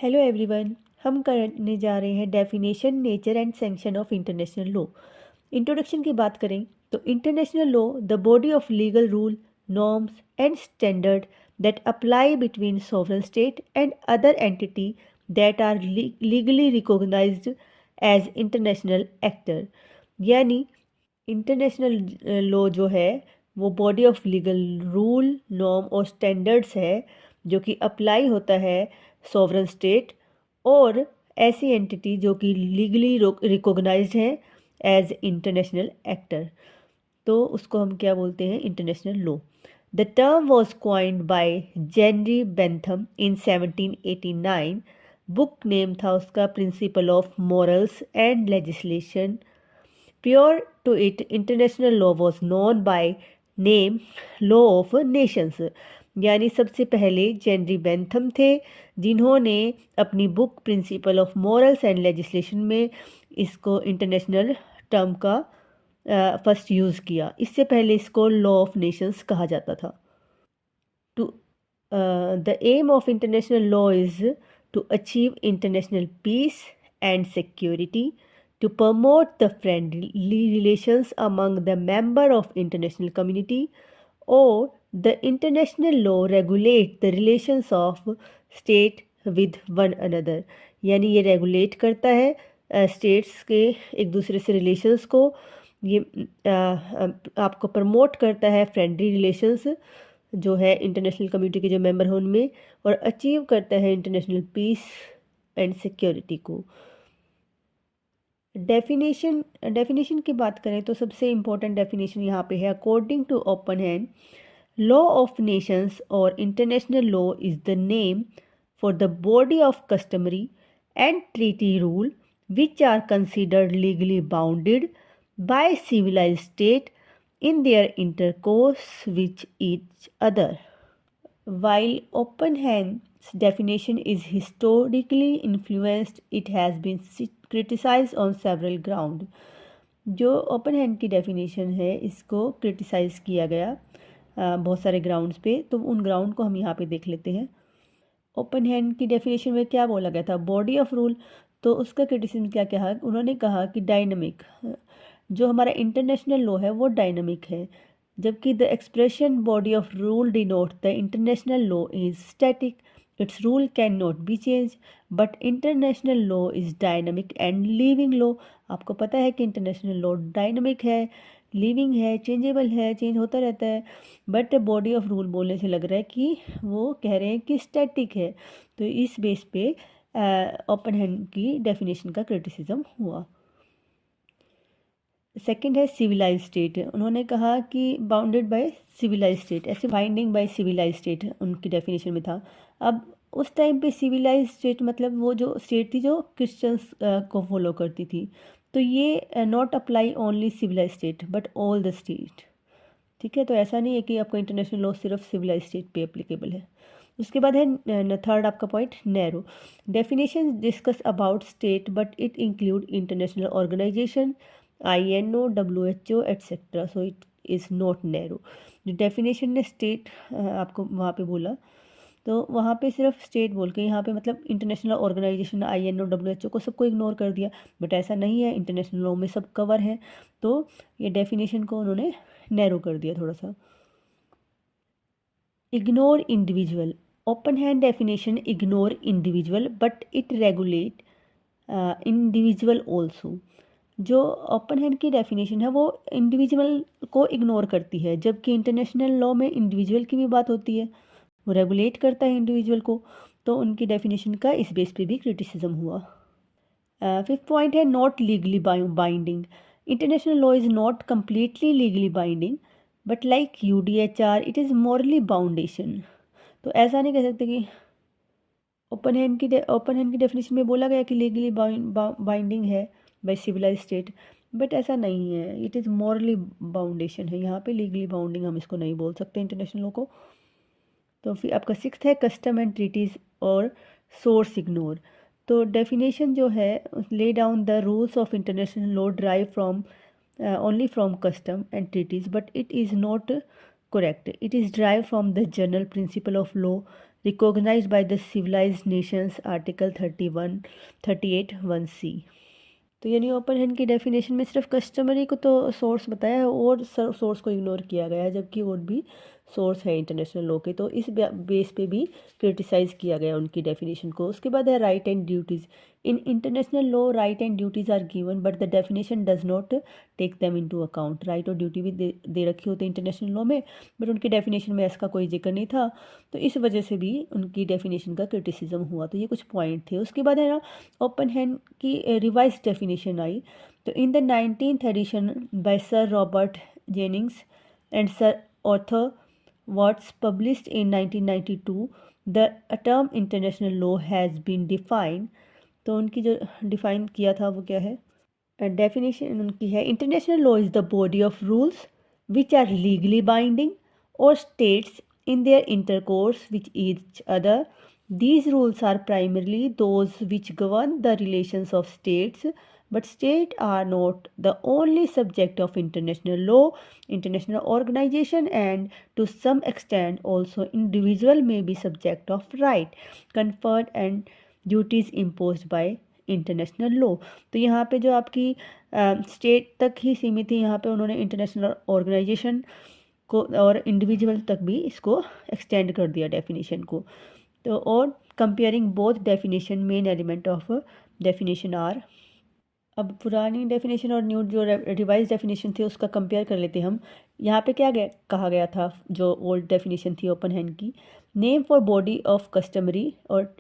Hello everyone. हम करने जा रहे हैं definition, nature and sanction of international law. Introduction की बात करें तो international law the body of legal rule, norms and standard that apply between sovereign state and other entity that are legally recognised as international actor. यानी international law जो है वो body of legal rule, norm और standards है जो कि apply होता है सॉवरन स्टेट और ऐसी एंटिटी जो कि लीगली रिकॉग्नाइज्ड है एज इंटरनेशनल एक्टर। तो उसको हम क्या बोलते हैं? International law. The term was coined by जेनरी बेंथम इन 1789। बुक नेम था उसका principle of morals and legislation. Prior to it, international law was known by name law of nations। यानी सबसे पहले जेनरी बेंथम थे जिन्होंने अपनी book principal of morals and legislation में इसको इंटरनेशनल टर्म का फर्स्ट यूज़ किया। इससे पहले इसको लॉ ऑफ नेशंस कहा जाता था। To the aim of international law is to achieve international peace and security, to promote the friendly relations among the member of international community, or the international law regulate the relations of state with one another। यानी ये regulate करता है states के एक दूसरे से relations को। ये आपको प्रमोट करता है फ्रेंडली रिलेशंस जो है इंटरनेशनल कम्युनिटी के जो मेंबर हैं उनमें, और अचीव करता है इंटरनेशनल पीस एंड सिक्योरिटी को। डेफिनेशन की बात करें तो सबसे इम्पोर्टेंट डेफिनेशन यहाँ पे है according to Oppenheim, law of nations और international law is the name for the body of customary and treaty rule which are considered legally bounded by civilised state in their intercourse with each other. While Oppenheim's definition is historically influenced, it has been criticized on several grounds। जो Oppenheim की definition है इसको criticise किया गया बहुत सारे grounds पे, तो उन ग्राउंड को हम यहाँ पे देख लेते हैं। ओपनहेम की डेफिनेशन में क्या बोला गया था? Body of rule. तो उसका क्रिटिसिज्म क्या कहा? उन्होंने कहा कि डायनामिक, जो हमारा इंटरनेशनल लॉ है वो डायनामिक है, जबकि the expression body of rule denote the international law is static, it's rule can not be change, but international law is dynamic and living law. आपको पता है कि इंटरनेशनल लॉ डायनामिक है, living है, चेंजेबल है, change होता रहता है, बट बॉडी ऑफ रूल बोलने से लग रहा है कि वो कह रहे हैं कि स्टैटिक है। तो इस बेस पे ओपनहेम की डेफिनेशन का क्रिटिसिज्म हुआ। सेकंड है सिविलाइज स्टेट। उन्होंने कहा कि बाउंडेड बाय सिविलाइज स्टेट, ऐसे बाइंडिंग बाय सिविलाइज स्टेट उनकी डेफिनेशन में था। अब उस टाइम पे सिविलाइज स्टेट मतलब वो जो स्टेट थी जो क्रिश्चियंस को फॉलो करती थी, तो ये not apply only civilise state but all the state. ठीक है, तो ऐसा नहीं है कि आपका इंटरनेशनल लॉ सिर्फ सिविलाइज स्टेट पे एप्लीकेबल है। उसके बाद है थर्ड आपका point, narrow. Definition discuss about state but it include international organisation, INO, WHO etcetera, so it is not narrow. जो डेफिनेशन ने स्टेट आपको वहाँ पे बोला, तो वहाँ पे सिर्फ स्टेट बोल के यहाँ पे मतलब इंटरनेशनल ऑर्गेनाइजेशन, INO, WHO को सबको इग्नोर कर दिया, बट ऐसा नहीं है, इंटरनेशनल लॉ में सब कवर है। तो ये डेफिनेशन को उन्होंने नैरो कर दिया थोड़ा सा। Ignore individual. Open hand definition ignore individual but it regulate individual also. जो ओपन हैंड की डेफिनेशन है वो इंडिविजुअल को इग्नोर करती है, जबकि इंटरनेशनल लॉ में इंडिविजुअल की भी बात होती है, वो रेगुलेट करता है इंडिविजुअल को। तो उनकी डेफिनेशन का इस बेस पे भी क्रिटिसिज्म हुआ। फिफ्थ पॉइंट है not legally binding. International law is not completely legally binding but like UDHR it is morally बाउंडेशन। तो ऐसा नहीं कह सकते कि ओपन हैंड की डेफिनेशन में बोला गया कि लीगली बाइंडिंग है बाय सिविलाइज स्टेट, बट ऐसा नहीं है, इट इज़ मॉरली बाउंडेशन है। यहाँ पे लीगली बाउंडिंग हम इसको नहीं बोल सकते इंटरनेशनल लॉ को। तो फिर आपका सिक्स्थ है कस्टम एंड ट्रीटीज़ और सोर्स इग्नोर। तो डेफिनेशन जो है, lay down the rules of international law drive from only from custom and treaties, but it is not correct, it is derived from the general principle of law recognized by the civilized nations, Article 38(1)(c). तो यानी open hand की definition में सिर्फ customary को तो source बताया है और सोर्स को इग्नोर किया गया है, जबकि और भी सोर्स है इंटरनेशनल लॉ के, तो इस बेस पे भी क्रिटिसाइज़ किया गया उनकी डेफिनेशन को। उसके बाद है right and duties. In international law right and duties are given but the definition does not take them into account. Right और ड्यूटी भी दे रखी होती है इंटरनेशनल लॉ में, बट उनकी डेफिनेशन में इसका कोई जिक्र नहीं था, तो इस वजह से भी उनकी डेफिनेशन का क्रिटिसिज्म हुआ। तो ये कुछ पॉइंट थे। उसके बाद है ना ओपन हैंड की रिवाइज डेफिनेशन आई। तो in the 19th edition by sir Robert Jennings and sir Arthur Watts published in 1992, the term international law has been defined। तो उनकी जो डिफाइन किया था वो क्या है, डेफिनेशन उनकी है, international law is the body of rules which are legally binding और states in their intercourse with each other. These rules are primarily those which govern the relations of states, but states are not the only subject of international law. International organization and to some extent also individual may be subject of right conferred and duties imposed by international law. तो यहाँ पे जो आपकी state तक ही सीमित थी, यहाँ पे उन्होंने इंटरनेशनल ऑर्गेनाइजेशन को और इंडिविजुअल तक भी इसको एक्सटेंड कर दिया डेफिनेशन को। तो और comparing both definition main element of definition are. अब पुरानी डेफिनेशन और न्यू जो रिवाइज डेफिनेशन थी उसका कंपेयर कर लेते हम। यहाँ पे क्या कहा गया था जो ओल्ड डेफिनेशन थी ओपन हैंड की, name for body of customary और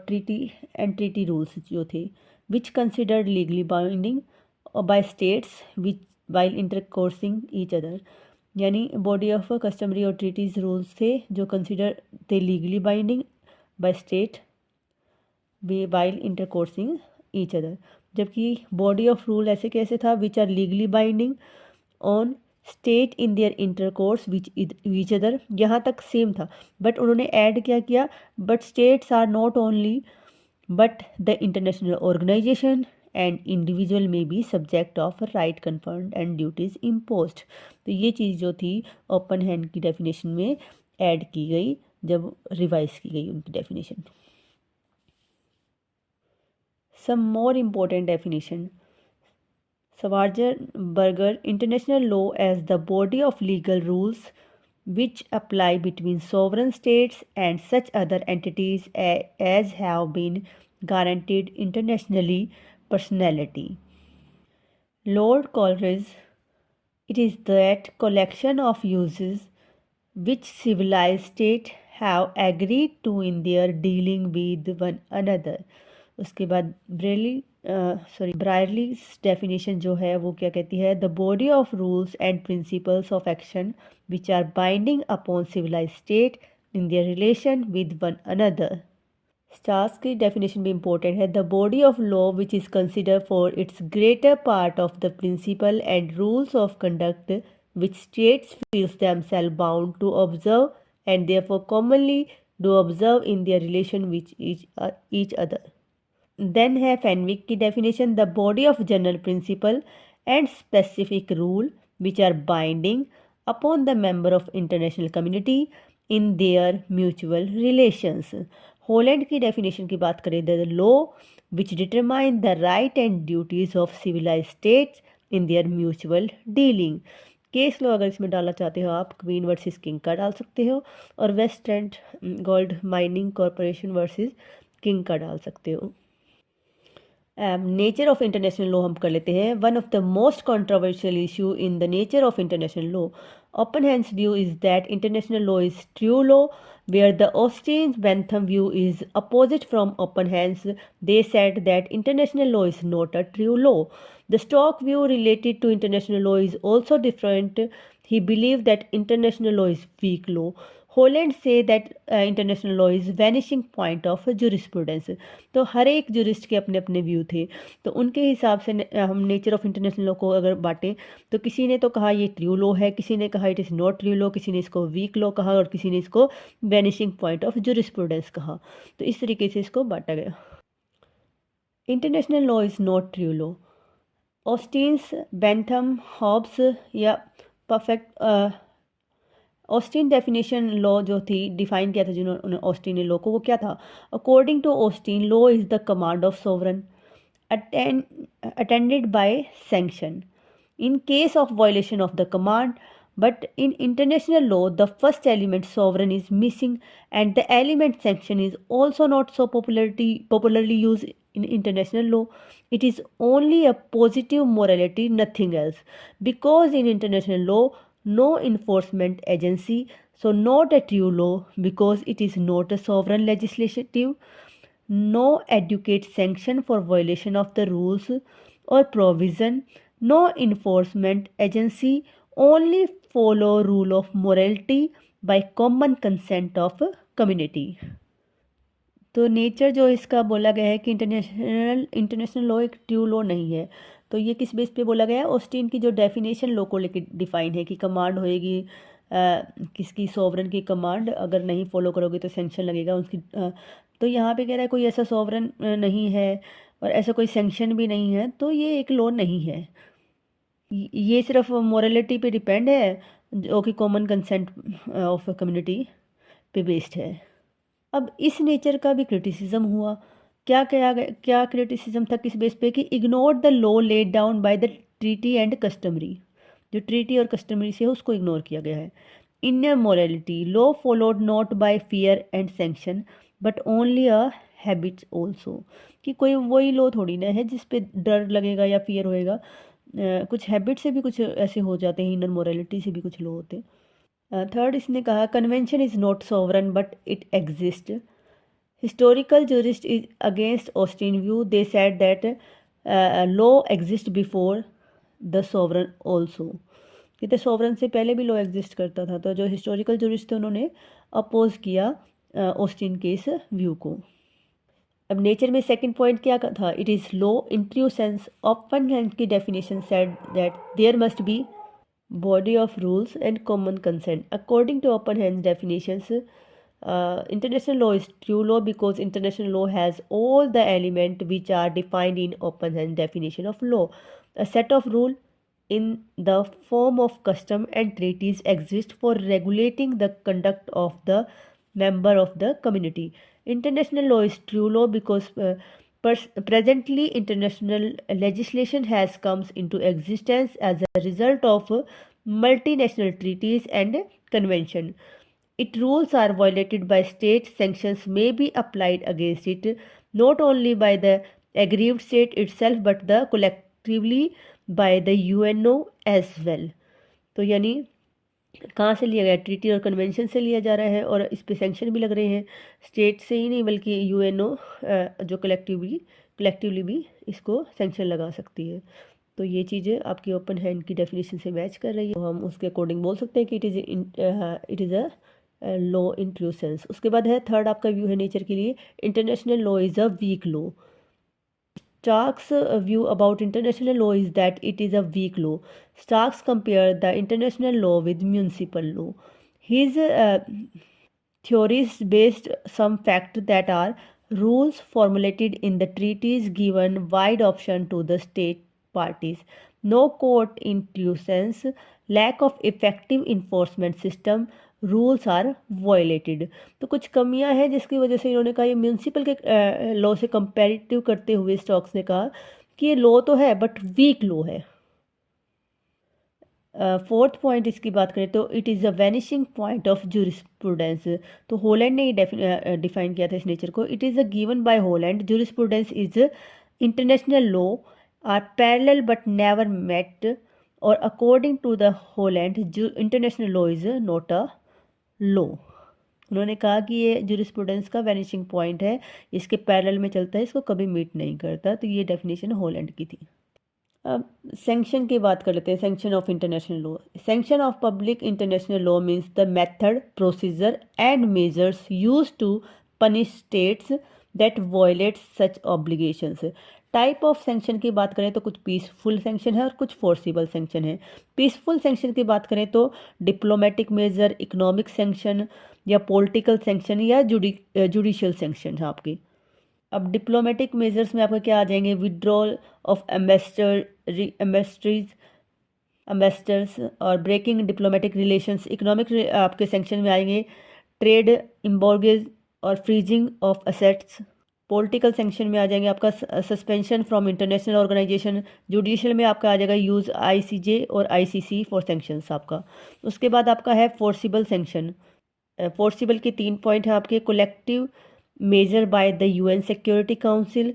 ट्रीटी रूल्स जो थे which considered legally binding by states which while intercoursing each other. यानी बॉडी ऑफ कस्टमरी और ट्रीटीज रूल्स थे जो कंसिडर थे legally binding by state while intercoursing each other. जबकि body of rule ऐसे कैसे था, which are legally binding on state in their intercourse which each other, यहाँ तक सेम था, बट उन्होंने ऐड क्या किया, but states are not only but the international organization and individual may be subject of right conferred and duties imposed. तो ये चीज़ जो थी ओपन हैंड की डेफिनेशन में ऐड की गई जब रिवाइज की गई उनकी definition. Some more important definition, Schwarzenberger international law as the body of legal rules which apply between sovereign states and such other entities as have been guaranteed internationally personality. Lord Coleridge, it is that collection of uses which civilized states have agreed to in their dealing with one another। उसके बाद ब्रायरली definition जो है वो क्या कहती है, the body of rules and principles of action which are binding upon civilize state in their relation with one another. Starke's की definition भी इंपॉर्टेंट है, the body of law which is consider for its greater part of the principle and rules of conduct which states feels themself bound to observe and therefore commonly do observe in their relation which each other. Then है Fenwick की definition, the body of general principle and specific rule which are binding upon the member of international community in their mutual relations. Holland की definition की बात करें, the law which determine the right and duties of civilize states in their mutual dealing. Case law अगर इसमें डालना चाहते हो आप क्वीन वर्सेस किंग का डाल सकते हो, और West End Gold Mining Corporation versus King का डाल सकते हो। नेचर ऑफ इंटरनेशनल लॉ हम कर लेते हैं। One of the most controversial issue in the nature of international law, Oppenheim's view is that international law is true law, where the Austin Bentham view is opposite from Oppenheim's. They said that international law is not a true law. The Starke view related to international law is also different. He believed that international law is weak law. Holland say that international law is vanishing point of jurisprudence। तो हर एक jurist के अपने अपने view थे, तो उनके हिसाब से हम नेचर ऑफ इंटरनेशनल लॉ को अगर बांटें तो किसी ने तो कहा ये ट्रू लॉ है, किसी ने कहा it is not true law, किसी ने इसको वीक लॉ कहा और किसी ने इसको वैनिशिंग पॉइंट ऑफ जुरिस्प्रूडेंस कहा। तो इस तरीके से इसको बांटा गया। International law is not true law. Austin's, Bentham, Hobbes या परफेक्ट ऑस्टिन डेफिनेशन लॉ जो थी, डिफाइन किया था जिन्होंने ऑस्टिन ने लॉ को, वो क्या था? According to Austin, law is the command of sovereign attended by sanction in case of violation of the command. But in international law, the first element, sovereign, is missing, and the element sanction is also not so popularly used in international law. It is only a positive morality, nothing else. Because in international law, no enforcement agency, so not a true law, because it is not a sovereign legislative, no adequate sanction for violation of the rules or provision, no enforcement agency, only follow rule of morality by common consent of community. तो nature जो इसका बोला गया है कि international law एक true law नहीं है, तो ये किस बेस पे बोला गया है? ऑस्टिन की जो डेफिनेशन लॉ को लेकर डिफाइन है कि कमांड होएगी किसकी, सॉवरन की कमांड, अगर नहीं फॉलो करोगे तो सेंक्शन लगेगा उसकी। तो यहाँ पे कह रहा है कोई ऐसा सॉवरन नहीं है और ऐसा कोई सेंक्शन भी नहीं है, तो ये एक लॉ नहीं है। ये सिर्फ मोरलिटी पे डिपेंड है, जो कि कॉमन कंसेंट ऑफ कम्युनिटी पे बेस्ड है। अब इस नेचर का भी क्रिटिसिज्म हुआ। क्या क्रिटिसिज्म था, किस बेस पे? कि ignore the law laid down by the treaty and customary, जो ट्रीटी और कस्टमरी से है उसको इग्नोर किया गया है। Inner morality, law followed not bye fear and sanction but only a habits also, कि कोई वही लॉ थोड़ी ना है जिस पे डर लगेगा या फियर होएगा, कुछ हैबिट से भी कुछ ऐसे हो जाते हैं, इनर मोरलिटी से भी कुछ लॉ होते हैं। थर्ड इसने कहा convention is not sovereign but it exist. Historical jurist is against Austin view, they said that law exist before the sovereign also, कहते सॉवरन से पहले भी लॉ एग्जिस्ट करता था। तो जो हिस्टोरिकल जूरिस्ट थे उन्होंने अपोज किया ऑस्टिन के इस व्यू को। अब नेचर में सेकंड पॉइंट क्या था? It is law in true sense. Oppenheim की definition said that there must be body of rules and common consent. According to open hands definitions, international law is true law because international law has all the elements which are defined in open hands definition of law. A set of rules in the form of custom and treaties exist for regulating the conduct of the member of the community. International law is true law because presently international legislation has comes into existence as a result of multinational treaties and convention. Its rules are violated by state, sanctions may be applied against it not only by the aggrieved state itself but the collectively by the UNO as well. तो यानी कहाँ से लिया गया? Treaty और convention से लिया जा रहा है, और इस पे सैंक्शन भी लग रहे हैं स्टेट से ही नहीं बल्कि यूएनओ जो कलेक्टिवली भी इसको सैंक्शन लगा सकती है। तो ये चीज़ें आपकी ओपन हैंड की डेफिनेशन से मैच कर रही है, तो हम उसके अकॉर्डिंग बोल सकते हैं कि it is a law in true sense. उसके बाद है थर्ड आपका व्यू है नेचर के लिए, international law is a weak law. Stark's view about international law is that it is a weak law. Starks compared the international law with municipal law. His theories based some fact that are rules formulated in the treaties given wide option to the state parties. No court in true sense, lack of effective enforcement system, rules are violated. तो कुछ कमियां हैं जिसकी वजह से इन्होंने कहा, ये म्यूनसिपल के लॉ से कंपैरेटिव करते हुए स्टॉक्स ने कहा कि ये लॉ तो है बट वीक लॉ है। फोर्थ पॉइंट इसकी बात करें तो it is a vanishing point of jurisprudence. तो हॉलैंड ने ये डिफाइन किया था इस नेचर को। It is a given by Holland, jurisprudence is international law are parallel but never met, और according to the Holland international law is not a law. उन्होंने कहा कि ये जूरिस्प्रूडेंस का वैनिशिंग पॉइंट है, इसके पैरेलल में चलता है, इसको कभी मीट नहीं करता। तो ये डेफिनेशन हॉलैंड की थी। अब सैंक्शन की बात कर लेते हैं। Sanction of international law. Sanction of public international law means the method, procedure and measures use to punish states that violate such obligations. Type of sanction की बात करें तो कुछ पीसफुल सैंक्शन है और कुछ फोर्सिबल सैंक्शन है। पीसफुल सैंक्शन की बात करें तो डिप्लोमेटिक मेजर, इकोनॉमिक सैंक्शन या पॉलिटिकल सैंक्शन या जुडिशियल सैंक्शन है आपकी। अब डिप्लोमेटिक मेजर्स में आपके क्या आ जाएंगे? विड्रॉल ऑफ एम्बेसडरीज, एम्बेसडर्स और ब्रेकिंग डिप्लोमेटिक रिलेशंस। इकोनॉमिक आपके सेंक्शन में आएंगे ट्रेड एम्बार्गोज और freezing of assets. Political sanction में आ जाएंगे आपका suspension from international organisation. Judicial में आपका आ जाएगा यूज़ आईसीजे और आईसीसी फॉर सेंक्शंस आपका। उसके बाद आपका है फोर्सिबल सेंक्शन। फोर्सिबल के 3 पॉइंट हैं आपके। Collective measure by the UN security council,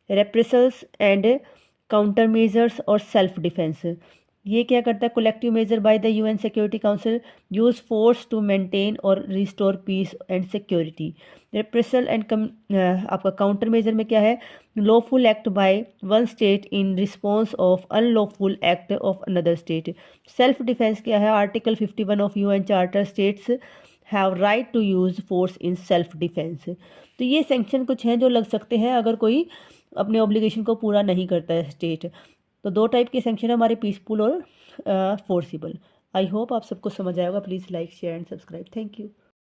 reprisals and counter measures और सेल्फ डिफेंस। ये क्या करता है? Collective measure by the UN security council use force to maintain और restore peace and security. Reprisal and आपका counter measure में क्या है? Lawful act by one state in response of unlawful act of another state. Self defence क्या है? Article 51 of UN charter states have right to use force in self defence. तो ये sanction कुछ हैं जो लग सकते हैं अगर कोई अपने ऑब्लिगेशन को पूरा नहीं करता है स्टेट। तो 2 टाइप के सेंक्शन है हमारे, पीसफुल और फोर्सिबल। आई होप आप सबको समझ आएगा। Please like share and subscribe. Thank you.